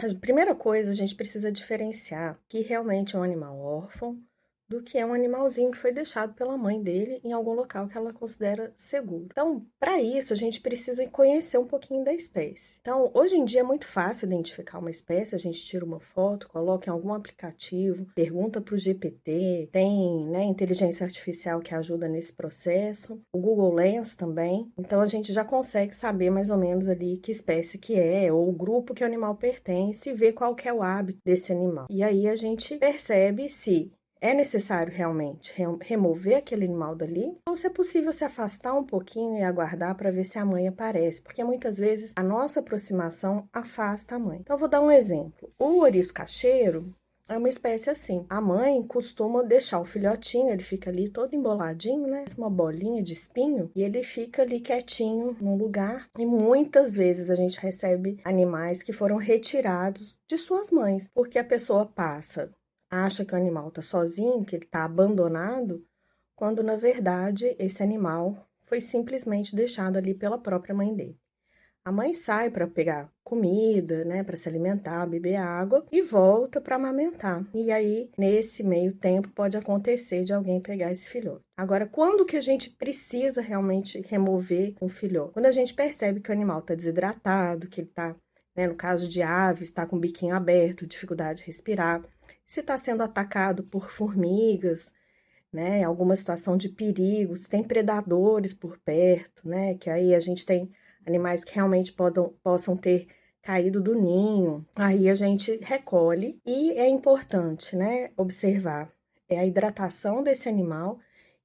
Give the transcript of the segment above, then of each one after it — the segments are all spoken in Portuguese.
A primeira coisa, a gente precisa diferenciar que realmente é um animal órfão do que é um animalzinho que foi deixado pela mãe dele em algum local que ela considera seguro. Então, para isso, a gente precisa conhecer um pouquinho da espécie. Então, hoje em dia é muito fácil identificar uma espécie, a gente tira uma foto, coloca em algum aplicativo, pergunta para o GPT, tem, né, inteligência artificial que ajuda nesse processo, o Google Lens também. Então, a gente já consegue saber mais ou menos ali que espécie que é, ou o grupo que o animal pertence, e ver qual que é o hábito desse animal. E aí a gente percebe se é necessário realmente remover aquele animal dali, ou se é possível se afastar um pouquinho e aguardar para ver se a mãe aparece, porque muitas vezes a nossa aproximação afasta a mãe. Então, eu vou dar um exemplo. O ouriço cacheiro é uma espécie assim. A mãe costuma deixar o filhotinho, ele fica ali todo emboladinho, né? Uma bolinha de espinho, e ele fica ali quietinho num lugar. E muitas vezes a gente recebe animais que foram retirados de suas mães, porque a pessoa passa, acha que o animal está sozinho, que ele está abandonado, quando na verdade esse animal foi simplesmente deixado ali pela própria mãe dele. A mãe sai para pegar comida, né, para se alimentar, beber água e volta para amamentar. E aí, nesse meio tempo, pode acontecer de alguém pegar esse filhote. Agora, quando que a gente precisa realmente remover um filhote? Quando a gente percebe que o animal está desidratado, que ele está, né, no caso de aves, está com o biquinho aberto, dificuldade de respirar, se está sendo atacado por formigas, né, alguma situação de perigo, se tem predadores por perto, né, que aí a gente tem animais que realmente possam ter caído do ninho, aí a gente recolhe e é importante, né, observar a hidratação desse animal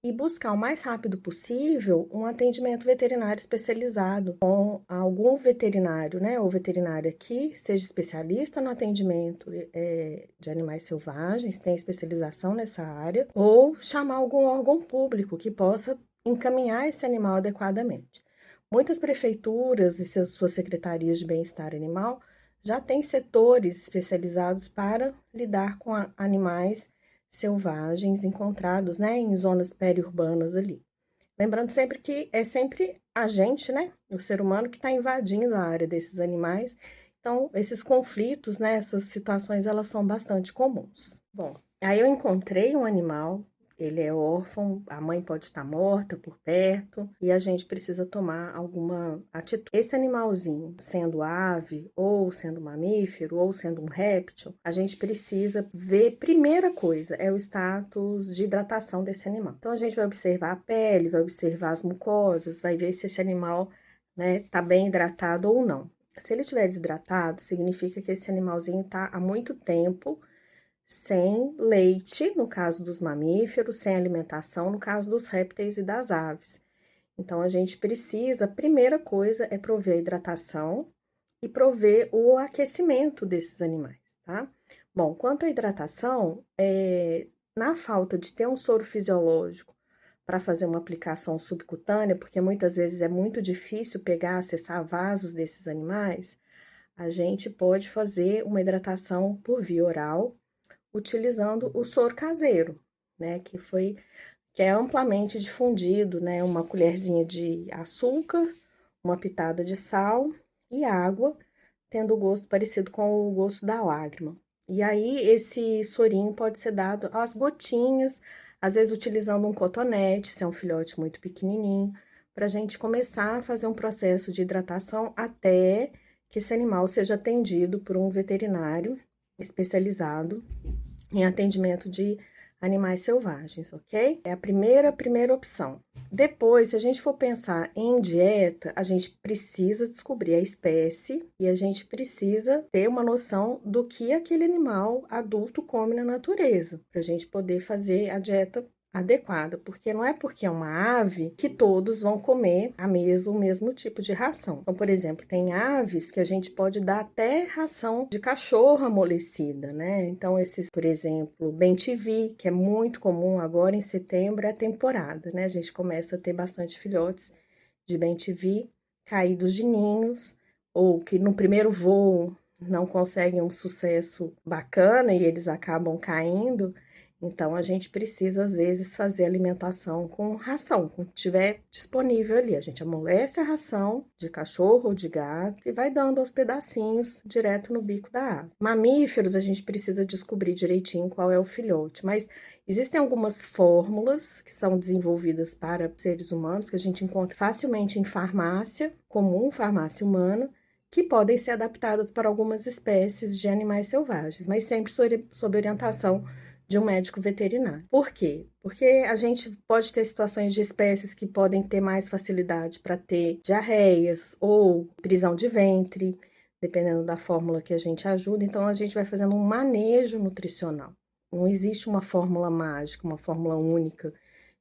e buscar o mais rápido possível um atendimento veterinário especializado com algum veterinário, né, ou veterinária que seja especialista no atendimento de animais selvagens, tem especialização nessa área, ou chamar algum órgão público que possa encaminhar esse animal adequadamente. Muitas prefeituras e suas secretarias de bem-estar animal já têm setores especializados para lidar com animais selvagens encontrados, né, em zonas periurbanas ali. Lembrando sempre que é sempre a gente, né, o ser humano que está invadindo a área desses animais. Então, esses conflitos, né, essas situações, elas são bastante comuns. Bom, aí eu encontrei um animal, ele é órfão, a mãe pode estar morta por perto e a gente precisa tomar alguma atitude. Esse animalzinho, sendo ave, ou sendo mamífero, ou sendo um réptil, a gente precisa ver, primeira coisa, é o status de hidratação desse animal. Então, a gente vai observar a pele, vai observar as mucosas, vai ver se esse animal, né, tá bem hidratado ou não. Se ele estiver desidratado, significa que esse animalzinho está há muito tempo sem leite, no caso dos mamíferos, sem alimentação, no caso dos répteis e das aves. Então, a gente precisa, a primeira coisa é prover a hidratação e prover o aquecimento desses animais, tá? Bom, quanto à hidratação, na falta de ter um soro fisiológico para fazer uma aplicação subcutânea, porque muitas vezes é muito difícil pegar, acessar vasos desses animais, a gente pode fazer uma hidratação por via oral, utilizando o soro caseiro, né, que é amplamente difundido, né, uma colherzinha de açúcar, uma pitada de sal e água, tendo o gosto parecido com o gosto da lágrima. E aí, esse sorinho pode ser dado às gotinhas, às vezes utilizando um cotonete, se é um filhote muito pequenininho, para a gente começar a fazer um processo de hidratação até que esse animal seja atendido por um veterinário especializado em atendimento de animais selvagens, ok? É a primeira opção. Depois, se a gente for pensar em dieta, a gente precisa descobrir a espécie e a gente precisa ter uma noção do que aquele animal adulto come na natureza, para a gente poder fazer a dieta adequada, porque não é porque é uma ave que todos vão comer o mesmo tipo de ração. Então, por exemplo, tem aves que a gente pode dar até ração de cachorro amolecida, né? Então, esses, por exemplo, bem-te-vi, que é muito comum agora em setembro, é a temporada, né? A gente começa a ter bastante filhotes de bem-te-vi caídos de ninhos, ou que no primeiro voo não conseguem um sucesso bacana e eles acabam caindo. Então, a gente precisa, às vezes, fazer alimentação com ração, com o que tiver disponível ali. A gente amolece a ração de cachorro ou de gato e vai dando aos pedacinhos direto no bico da ave. Mamíferos, a gente precisa descobrir direitinho qual é o filhote, mas existem algumas fórmulas que são desenvolvidas para seres humanos, que a gente encontra facilmente em farmácia comum, farmácia humana, que podem ser adaptadas para algumas espécies de animais selvagens, mas sempre sob orientação de um médico veterinário. Por quê? Porque a gente pode ter situações de espécies que podem ter mais facilidade para ter diarreias ou prisão de ventre, dependendo da fórmula que a gente ajuda. Então, a gente vai fazendo um manejo nutricional. Não existe uma fórmula mágica, uma fórmula única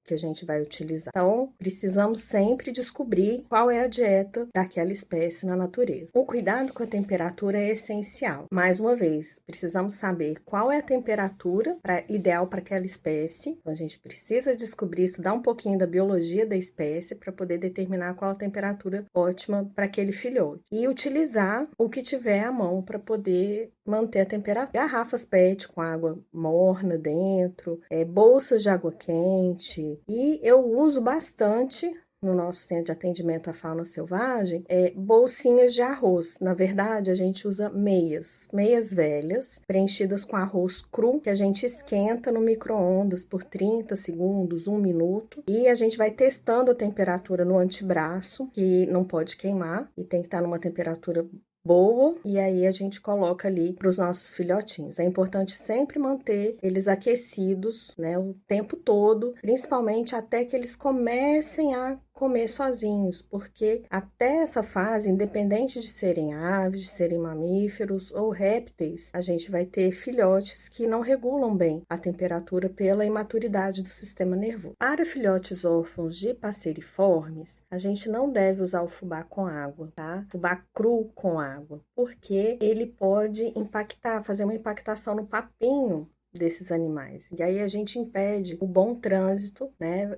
que a gente vai utilizar. Então, precisamos sempre descobrir qual é a dieta daquela espécie na natureza. O cuidado com a temperatura é essencial. Mais uma vez, precisamos saber qual é a temperatura ideal para aquela espécie. Então, a gente precisa descobrir, estudar um pouquinho da biologia da espécie para poder determinar qual a temperatura ótima para aquele filhote. E utilizar o que tiver à mão para poder manter a temperatura. Garrafas PET com água morna dentro, bolsas de água quente. E eu uso bastante no nosso centro de atendimento à fauna selvagem, bolsinhas de arroz. Na verdade, a gente usa meias velhas, preenchidas com arroz cru, que a gente esquenta no micro-ondas por 30 segundos, 1 minuto. E a gente vai testando a temperatura no antebraço, que não pode queimar e tem que estar numa temperatura boa, e aí a gente coloca ali para os nossos filhotinhos. É importante sempre manter eles aquecidos, né, o tempo todo, principalmente até que eles comecem a comer sozinhos, porque até essa fase, independente de serem aves, de serem mamíferos ou répteis, a gente vai ter filhotes que não regulam bem a temperatura pela imaturidade do sistema nervoso. Para filhotes órfãos de passeriformes, a gente não deve usar o fubá com água, tá? Fubá cru com água, porque ele pode impactar, fazer uma impactação no papinho desses animais. E aí a gente impede o bom trânsito, né,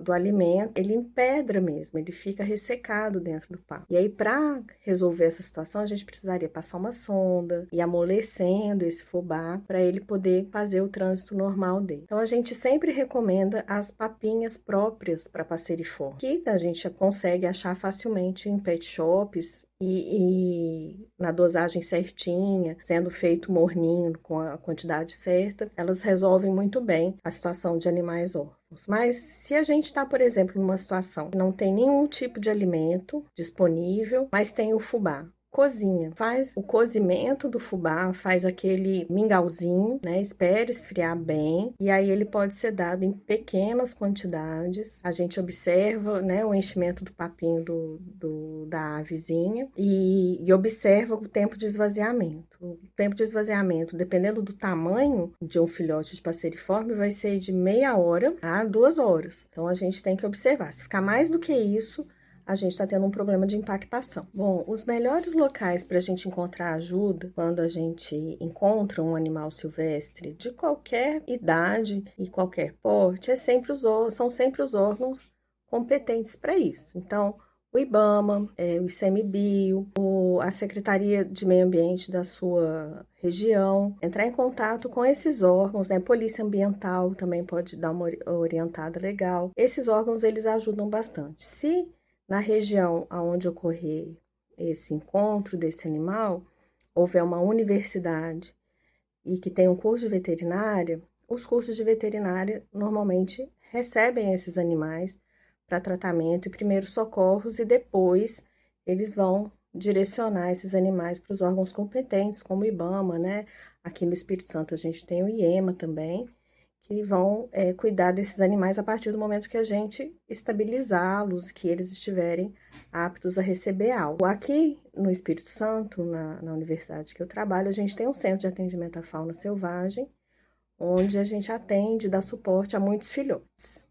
do alimento. Ele empedra mesmo, ele fica ressecado dentro do papo. E aí, para resolver essa situação, a gente precisaria passar uma sonda e amolecendo esse fubá para ele poder fazer o trânsito normal dele. Então, a gente sempre recomenda as papinhas próprias para passeriforme, que a gente consegue achar facilmente em pet shops, e na dosagem certinha, sendo feito morninho com a quantidade certa, elas resolvem muito bem a situação de animais órfãos. Mas se a gente está, por exemplo, numa situação que não tem nenhum tipo de alimento disponível, mas tem o fubá, cozinha, faz o cozimento do fubá, faz aquele mingauzinho, né? Espera esfriar bem, e aí ele pode ser dado em pequenas quantidades. A gente observa, né, o enchimento do papinho da avezinha e observa o tempo de esvaziamento. O tempo de esvaziamento, dependendo do tamanho de um filhote de passeriforme, vai ser de meia hora a 2 horas. Então, a gente tem que observar. Se ficar mais do que isso, a gente está tendo um problema de impactação. Bom, os melhores locais para a gente encontrar ajuda quando a gente encontra um animal silvestre de qualquer idade e qualquer porte são sempre os órgãos competentes para isso. Então, o IBAMA, o ICMBio, a Secretaria de Meio Ambiente da sua região, entrar em contato com esses órgãos, né? Polícia Ambiental também pode dar uma orientada legal. Esses órgãos, eles ajudam bastante. Se na região onde ocorrer esse encontro desse animal, houver uma universidade e que tem um curso de veterinária, os cursos de veterinária normalmente recebem esses animais para tratamento e primeiros socorros e depois eles vão direcionar esses animais para os órgãos competentes, como o IBAMA, né? Aqui no Espírito Santo a gente tem o IEMA também, que vão cuidar desses animais a partir do momento que a gente estabilizá-los, que eles estiverem aptos a receber algo. Aqui no Espírito Santo, na universidade que eu trabalho, a gente tem um centro de atendimento à fauna selvagem, onde a gente atende e dá suporte a muitos filhotes.